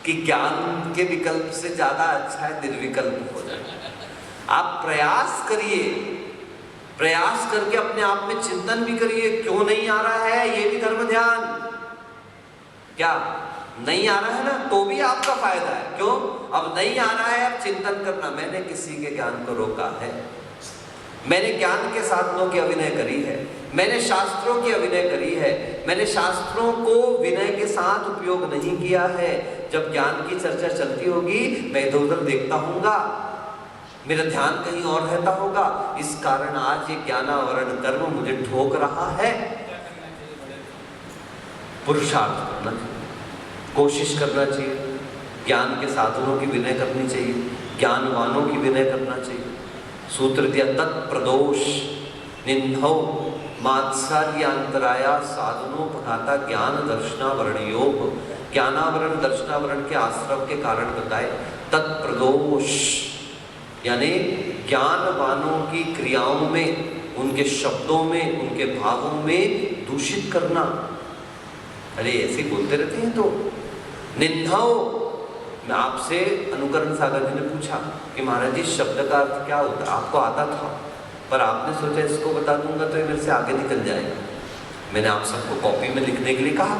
कि ज्ञान के विकल्प से ज्यादा अच्छा है निर्विकल्प हो जाना। आप प्रयास करिए, प्रयास करके अपने आप में चिंतन भी करिए, क्यों नहीं आ रहा है ये भी धर्म ध्यान। क्या नहीं आ रहा है ना, तो भी आपका फायदा है। क्यों? अब नहीं आ रहा है, अब चिंतन करना, मैंने किसी के ज्ञान को रोका है, मैंने ज्ञान के साधनों की अभिनय करी है, मैंने शास्त्रों की अभिनय करी है, मैंने शास्त्रों को विनय के साथ उपयोग नहीं किया है। जब ज्ञान की चर्चा चलती होगी मैं इधर उधर देखता हूँगा, मेरा ध्यान कहीं और रहता होगा। इस कारण आज ये ज्ञानावरण कर्म मुझे ठोक रहा है। पुरुषार्थ करना चाहिए, कोशिश करना चाहिए, ज्ञान के साधनों की विनय करनी चाहिए, ज्ञानवानों की विनय करना चाहिए। सूत्र दिया तत्प्रदोष निंदौ मात्सर्यांतराया साधनोपघाता ज्ञान दर्शनावरण योग। ज्ञानावरण दर्शनावरण के आश्रम के कारण बताए। तत्प्रदोष यानी ज्ञानवानों की क्रियाओं में, उनके शब्दों में, उनके भावों में दूषित करना। अरे ऐसे बोलते रहते हैं तो निंदाओ। मैं आपसे अनुकरण सागर जी ने पूछा कि महाराज जी शब्द का अर्थ क्या होता है, आपको आता था पर आपने सोचा इसको बता दूंगा तो ये मेरे से आगे निकल जाएगा। मैंने आप सबको कॉपी में लिखने के लिए कहा।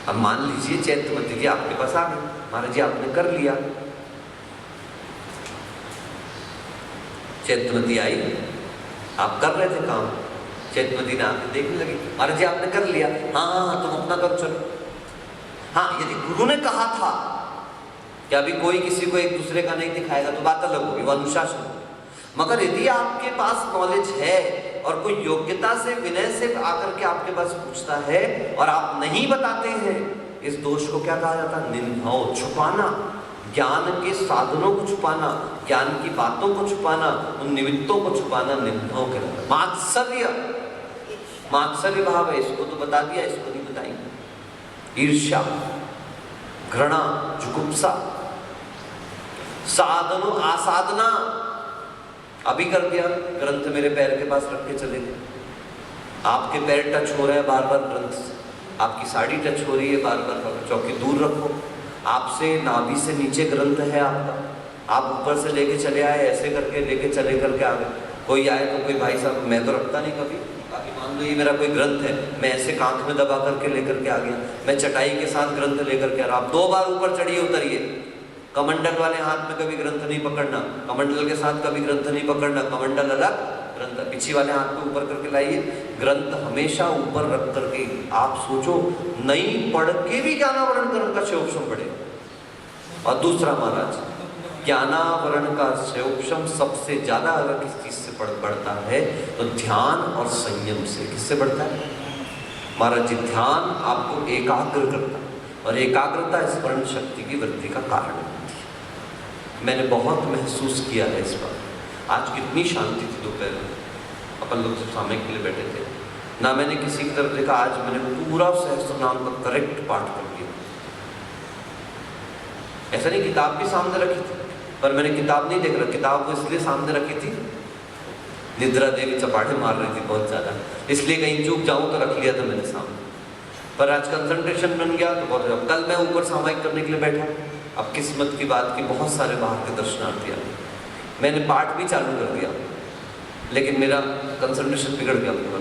अब मान लीजिए चैत्रवती जी आपके पास आ गई, महाराज जी आपने कर लिया। चैत्रवती आई, आप कर रहे थे काम, चैत्रवती ने आके देखने लगी, महाराज जी आपने कर लिया। हाँ हाँ हाँ तुम अपना करो चलो। हाँ यदि गुरु ने कहा था कि अभी कोई किसी को एक दूसरे का नहीं दिखाएगा तो बात अलग होगी, वो अनुशासन। मगर यदि आपके पास नॉलेज है और कोई योग्यता से, विनय से आकर के आपके पास पूछता है और आप नहीं बताते हैं, इस दोष को क्या कहा जाता है? निंदाओ, छुपाना, ज्ञान के साधनों को छुपाना, ज्ञान की बातों को छुपाना, उन निमित्तों को छुपाना निंदाओं के नाम। मात्सर्य, मात्सर्य भाव है, इसको तो बता दिया, इसको नहीं बताएंगे। ईर्ष्या, घृणा, जुगुप्सा, साधनों, आसाधना, अभी कर दिया, ग्रंथ मेरे पैर के पास रख के चले गए। आपके पैर टच हो रहे हैं बार बार ग्रंथ से, आपकी साड़ी टच हो रही है बार बार, चौकी दूर रखो। आपसे नाभि से नीचे ग्रंथ है आपका, आप ऊपर से लेके चले आए, ऐसे करके लेके चले करके आ गए। कोई आए तो कोई भाई साहब, मैं तो रखता नहीं कभी, मान लो ये मेरा कोई ग्रंथ है, मैं ऐसे कांख में दबा करके लेकर के आ गया, मैं चटाई के साथ ग्रंथ लेकर के आ रहा। आप 2 बार ऊपर चढ़िए उतरिए। कमंडल वाले हाथ में कभी ग्रंथ नहीं पकड़ना, कमंडल के साथ कभी ग्रंथ नहीं पकड़ना, कमंडल अलग, ग्रंथ पीछे वाले हाथ में ऊपर करके लाइए। ग्रंथ हमेशा ऊपर रख करके, आप सोचो नहीं पढ़ के भी ज्ञानावरण करण का शोभशम पड़े। और दूसरा महाराज, ज्ञानावरण का शोभशम सबसे ज्यादा अगर किस चीज से बढ़ता है तो ध्यान और संयम से। किससे बढ़ता है महाराज जी? ध्यान आपको एकाग्र करता है और एकाग्रता स्मरण शक्ति की वृद्धि का कारण होती है। मैंने बहुत महसूस किया है इस बार। आज कितनी शांति थी दोपहर में, अपन लोग सब सामयिक के लिए बैठे थे ना, मैंने किसी की तरफ देखा। आज मैंने पूरा सहस्त्रनाम का करेक्ट पाठ कर दिया। ऐसा नहीं किताब भी सामने रखी थी, पर मैंने किताब नहीं देख रहा, किताब वो इसलिए सामने रखी थी, निद्रा देवी चपाटे मार रही थी बहुत ज़्यादा, इसलिए कहीं चूक जाऊं तो रख लिया था मैंने सामने। पर आज कंसंट्रेशन बन गया तो बहुत। कल मैं ऊपर सामायिक करने के लिए बैठा, अब किस्मत की बात की बहुत सारे बाहर के दर्शनार्थी आए, मैंने पाठ भी चालू कर दिया लेकिन मेरा कंसंट्रेशन बिगड़ गया पूरा।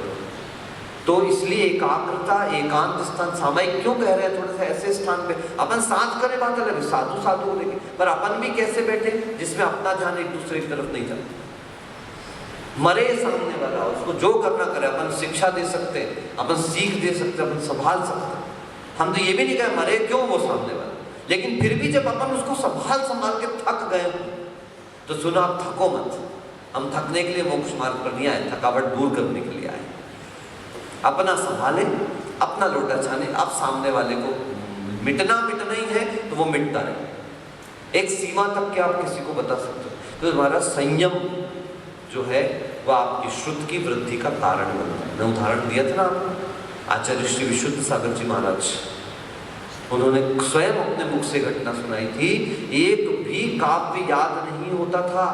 तो इसलिए एकाग्रता, एकांत स्थान, सामायिक क्यों कह रहे हैं? थोड़ा सा ऐसे स्थान पे अपन साथ करें, बात अलग है, साधु साधु को देखें, पर अपन भी कैसे बैठे जिसमें अपना ध्यान एक दूसरे की तरफ नहीं जाता। मरे सामने वाला, उसको जो करना करे, अपन शिक्षा दे सकते हैं, अपन सीख दे सकते हैं, अपन संभाल सकते हैं। हम तो ये भी नहीं कहे मरे क्यों वो सामने वाला, लेकिन फिर भी जब अपन उसको संभाल के थक गए तो सुनो आप थको मत, हम थकने के लिए मोक्ष मार्ग पर नहीं आए, थकावट दूर करने के लिए आए। अपना संभाले, अपना लोटा छाने, आप सामने वाले को मिटना ही है तो वो मिटता रहे। एक सीमा तक के आप किसी को बता सकते हो। तो हमारा संयम जो है वह आपकी श्रुति की वृद्धि का कारण बनता है। मैं उदाहरण दिया था ना आपको, आचार्य श्री विशुद्ध सागर जी महाराज, उन्होंने स्वयं अपने मुख से घटना सुनाई थी। एक भी काव्य याद नहीं होता था,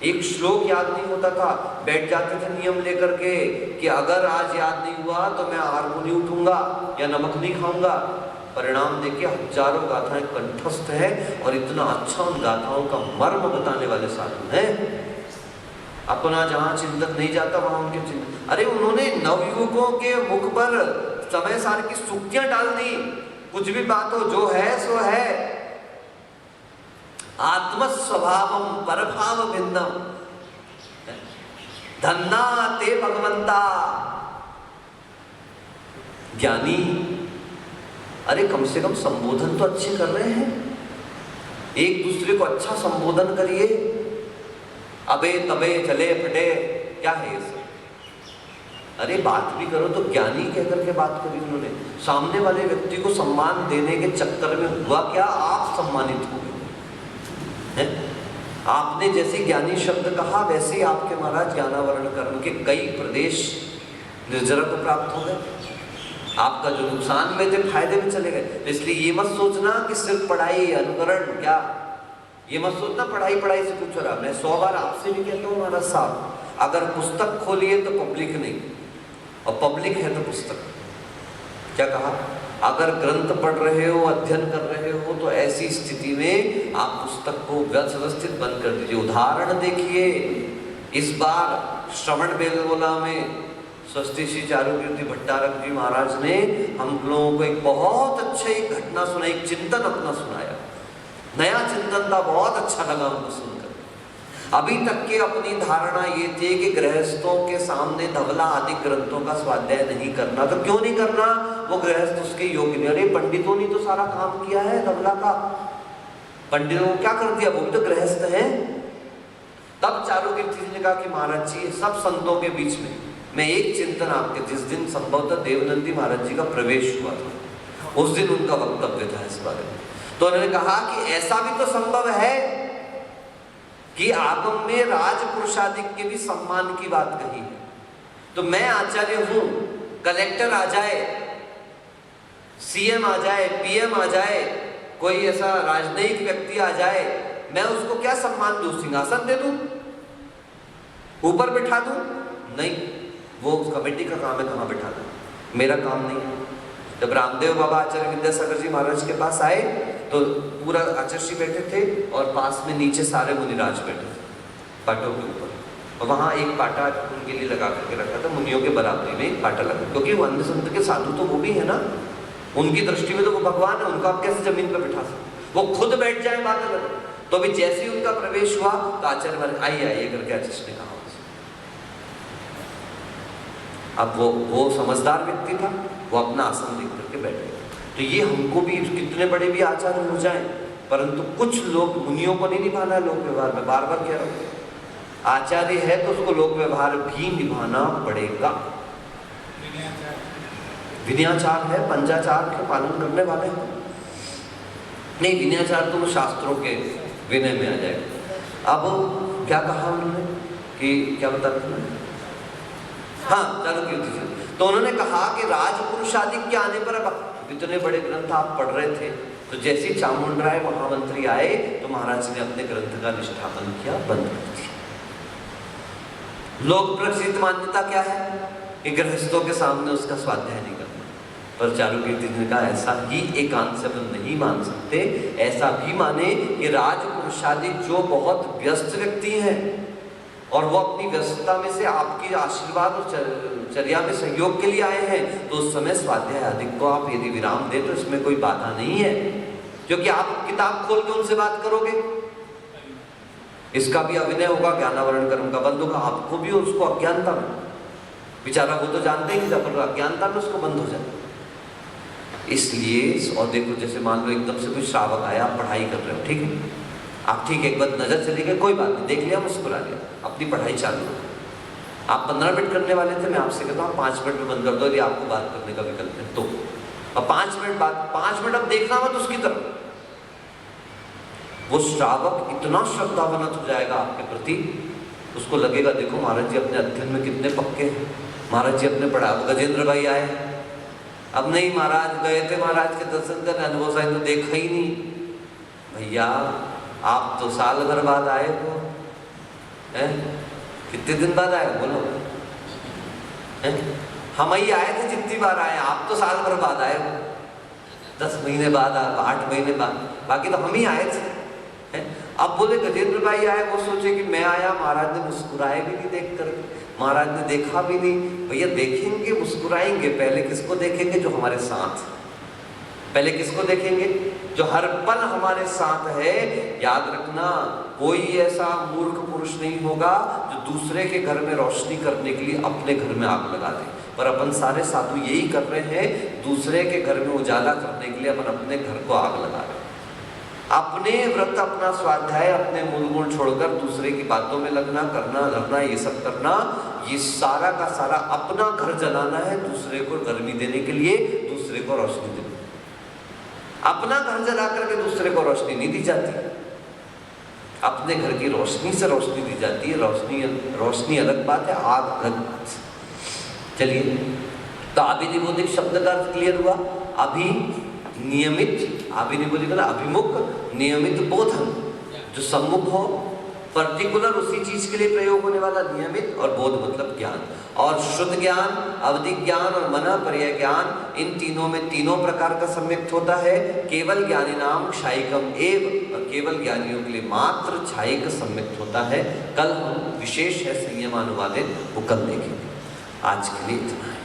एक श्लोक याद नहीं होता था, बैठ जाते थे नियम लेकर के कि अगर आज याद नहीं हुआ तो मैं आहार को नहीं उठूंगा या नमक नहीं खाऊंगा। परिणाम देखिए, हजारों गाथाएं कंठस्थ है और इतना अच्छा उन गाथाओं का मर्म बताने वाले साधु हैं। अपना जहां चिंतन नहीं जाता वहां उनके चिंतन। अरे उन्होंने नवयुवकों के मुख पर समय सार की सुक्तियां डाल दी। कुछ भी बात हो, जो है सो है, आत्मस्वभावम परभाव भिन्नम, धन्ना ते भगवंता। ज्ञानी, अरे कम से कम संबोधन तो अच्छे कर रहे हैं, एक दूसरे को अच्छा संबोधन करिए। अबे तबे चले फटे, क्या है ये सब? अरे बात भी करो तो ज्ञानी कहकर के बात करी उन्होंने। सामने वाले व्यक्ति को सम्मान देने के चक्कर में हुआ क्या, आप सम्मानित हो गए। आपने जैसे ज्ञानी शब्द कहा वैसे ही आपके महाराज ज्ञानावरण करण के कई प्रदेश निर्जरा को प्राप्त हो गए। आपका जो नुकसान में थे फायदे में चले गए। इसलिए ये मत सोचना कि सिर्फ पढ़ाई अनुकरण, क्या ये मत सोचना पढ़ाई पढ़ाई से कुछ हो रहा। मैं 100 बार आपसे भी कहता हूँ महाराज साहब, अगर पुस्तक खोलिए तो पब्लिक नहीं, और पब्लिक है तो पुस्तक। क्या कहा? अगर ग्रंथ पढ़ रहे हो, अध्ययन कर रहे हो, तो ऐसी स्थिति में आप पुस्तक को व्यवस्थित बंद कर दीजिए। उदाहरण देखिए, इस बार श्रवण बेलगोला में स्वस्ति श्री चारुकीर्ति भट्टारक जी महाराज ने हम लोगों को एक बहुत अच्छा एक घटना सुनाई, एक चिंतन अपना सुनाया। नया चिंतन था, बहुत अच्छा लगा हमको सुनकर। अभी तक के अपनी धारणा ये थी कि गृहस्थों के सामने धवला आदि ग्रंथों का स्वाध्याय नहीं करना। तो क्यों नहीं करना? वो गृहस्थ उसके योग्य नहीं। अरे पंडितों ने तो सारा काम किया है धवला का, पंडितों को क्या कर दिया? वो भी तो गृहस्थ है। तब चारुकीर्ति जी ने कहा कि महाराज जी, सब संतों के बीच में मैं एक चिंतन आपके, जिस दिन संभवतः देवनंदी महाराज जी का प्रवेश हुआ था, उस दिन उनका वक्तव्य था इस बारे में। तो उन्होंने कहा कि ऐसा भी तो संभव है कि आगम में राजपुरुषादिक के भी सम्मान की बात कही है। तो मैं आचार्य हूं, कलेक्टर आ जाए, सीएम आ जाए, पीएम आ जाए, कोई ऐसा राजनयिक व्यक्ति आ जाए, मैं उसको क्या सम्मान दूं? सिंहासन दे दूं, ऊपर बिठा दूं? नहीं, वो उस कमेटी का काम है कहां बिठा दूं, मेरा काम नहीं है। जब रामदेव बाबा आचार्य विद्यासागर जी महाराज के पास आए तो पूरा आचार्य बैठे थे और पास में नीचे सारे मुनिराज बैठे थे पाटों के ऊपर, और वहाँ एक पाटा उनके लिए लगा करके रखा था, मुनियों के बराबरी में एक पाटा लगा, क्योंकि वो अन्य संत के साधु तो वो भी है ना, उनकी दृष्टि में तो वो भगवान है, उनको आप कैसे जमीन पर बिठा सकते? वो खुद बैठ जाए बात अलग। तो अभी जैसे ही उनका प्रवेश हुआ तो आचार्य महाराज आइए करके आचार्य ने कहा। अब वो समझदार व्यक्ति था, वो अपना आसन देख करके बैठ गया। तो ये हमको भी, कितने बड़े भी आचार्य हो जाएं, परंतु कुछ लोग मुनियों को नहीं निभाना लोक व्यवहार में। बार बार कह रहा हूँ, आचार्य है तो उसको लोक व्यवहार भी निभाना पड़ेगा। विनयाचार है, पंचाचार के पालन करने वाले हैं। नहीं, विनयाचार तो वो शास्त्रों के विनय में आ जाएगा। अब क्या कहा उन्होंने कि क्या बता रहे थे? हाँ, चारुकीर्ति जी। तो उन्होंने कहा कि राजपुरुष आदि के आने पर, अब इतने बड़े ग्रंथ आप पढ़ रहे थे, तो जैसे चामुंडराय महामंत्री आए तो महाराज ने अपने ग्रंथ का निष्ठापन किया, बंद कर दिया। लोक प्रसिद्ध मान्यता क्या है कि गृहस्थों के सामने उसका स्वाध्याय नहीं करना, पर चारुकीर्ति ने कहा ऐसा ही एकांत से अपन नहीं मान सकते। ऐसा भी माने कि राजपुरुषादि जो बहुत व्यस्त व्यक्ति हैं और वो अपनी व्यस्तता में से आपकी आशीर्वाद और चर्या में सहयोग के लिए आए हैं, तो उस समय स्वाध्याय आदि को आप यदि विराम दें तो इसमें कोई बाधा नहीं है, क्योंकि आप किताब खोल के उनसे बात करोगे, इसका भी अभिनय होगा, ज्ञानावरण कर्म का बंद होगा, आपको भी उसको अज्ञानता में, बेचारा वो तो जानते ही नहीं, पर अज्ञानता में उसको बंद हो जाए। इसलिए और देखो, जैसे मान लो एकदम से कोई श्रावक आया, आप पढ़ाई कर रहे हो, ठीक है, आप ठीक है, एक बार नजर चली गई, कोई बात नहीं, देख लिया, मुस्कुरा लिया, अपनी पढ़ाई चालू। आप 15 मिनट करने वाले थे, मैं आपसे कहता हूँ 5 मिनट में बंद कर दो यदि आपको बात करने का विकल्प है तो। और 5 मिनट बाद 5 मिनट अब देखना मत उसकी तरफ। वो श्रावक इतना श्रद्धावनत हो जाएगा आपके प्रति, उसको लगेगा देखो महाराज जी अपने अध्ययन में कितने पक्के हैं, महाराज जी अपने पढ़ा। अब गजेंद्र भाई आए, अब नहीं महाराज गए थे महाराज के दर्शन करने, अनुभव साहब तो देखा ही नहीं। भैया आप तो साल भर बाद आए हो, हैं? कितने दिन बाद आए बोलो? हम ही आए थे जितनी बार आए, आप तो साल भर बाद आए हो, 10 महीने बाद, 8 महीने बाद, बाकी तो हम ही आए थे। अब बोले गजेंद्र भाई आए, वो सोचे कि मैं आया, महाराज ने मुस्कुराए भी नहीं देख कर, महाराज ने देखा भी नहीं। भैया देखेंगे, मुस्कुराएंगे, पहले किसको देखेंगे? जो हमारे साथ, पहले किसको देखेंगे? जो हर पल हमारे साथ है। याद रखना, कोई ऐसा मूर्ख पुरुष नहीं होगा जो दूसरे के घर में रोशनी करने के लिए अपने घर में आग लगा दे, पर अपन सारे साधु यही कर रहे हैं, दूसरे के घर में उजाला करने के लिए अपन अपने घर को आग लगा रहे हैं। अपने व्रत, अपना स्वाध्याय, अपने मूल गुण छोड़कर दूसरे की बातों में लगना, करना धरना, ये सब करना, ये सारा का सारा अपना घर जलाना है, दूसरे को गर्मी देने के लिए, दूसरे को रोशनी देने। अपना घर जला करके दूसरे को रोशनी नहीं दी जाती, अपने घर की रोशनी से रोशनी दी जाती है। रोशनी अलग बात है, आग अलग बात है। चलिए, तो अभिनिबोधिक शब्द का अर्थ क्लियर हुआ। अभी नियमित, अभिनिबोधिक अभिमुख, नियमित बोधन, जो सम्मुख हो, पर्टिकुलर उसी चीज के लिए प्रयोग होने वाला नियमित, और बोध मतलब ज्ञान। और शुद्ध ज्ञान, अवधि ज्ञान और मन पर्याय ज्ञान, इन तीनों में तीनों प्रकार का सम्यक्त होता है। केवल ज्ञानी नाम क्षायिकम एव, केवल ज्ञानियों के लिए मात्र क्षायिक सम्यक्त होता है। कल हम विशेष है संयमानुवादित, वो कल देखेंगे। आज के लिए इतना है।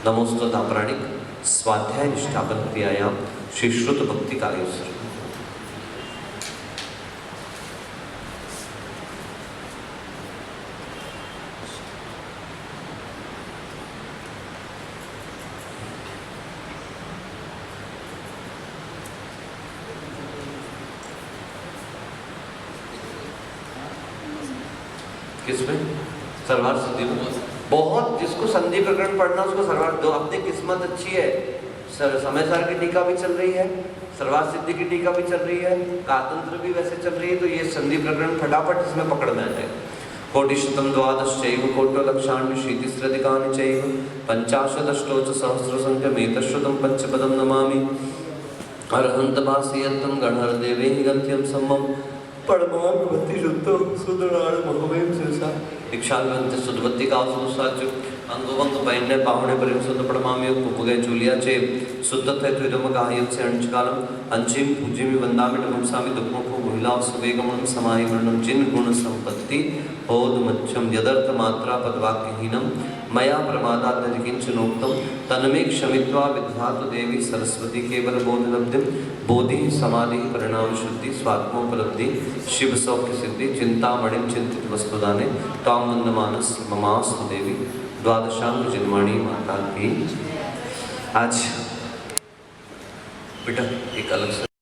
नमोस्तुत आपराणिक स्वाध्याय निष्ठापन क्रियायाम श्री श्रुत भक्ति कार्य। किसमें? सर्वार्थ सिद्धि में। बहुत, जिसको संधि प्रकरण पढ़ना उसको सर्वार्थ दो। अपनी किस्मत अच्छी है, समय सार की टीका भी चल रही है, सर्वार्थ सिद्धि की टीका भी चल रही है, कातंत्र भी वैसे चल रही है, तो ये संधि प्रकरण फटाफट इसमें पकड़ में आ जाए। कोटिशतम द्वादश्चैव कोटो लक्षाण्य शीतिस्रधिकानि चैव पंचाशदष्टोच सहस्रसंख्यमेतश्रुतं पंचपदं नमामि। अरहन्तभासयन्तं गणहरदेवैः गन्त्यं सम्मम परमानुभूति शुद्धो सुदराण महवेम शिरसा दीक्षांत सुदवत्ति का सुसाचु अंगवंग पैन्य पावने परिम सुद पड़मामे कुपगे जूलिया चे सुद्धत है तुइदम गायम से अंचकालम अंचिम पूजिमि वंदामि नमसामि दुखमुखो महिला सुवेगमन समाहि वर्णम जिन गुण संपत्ति होद मच्छम यदर्थ मात्रा पदवाक्यहीनम मया प्रमादात् किंचनोक्तम तन्मे क्षमित्वा विद्धातु देवी सरस्वती केवल बोध लब्धिम बोधि समाधि परिणाम शुद्धि स्वात्मोपलब्धि शिव सौख्य सिद्धि चिंतामणिम चिंतित वस्तुदाने ताम वंदमानस ममास्तु देवी द्वादशांग जिन्वाणी माता की। आज बेटा एक अलग से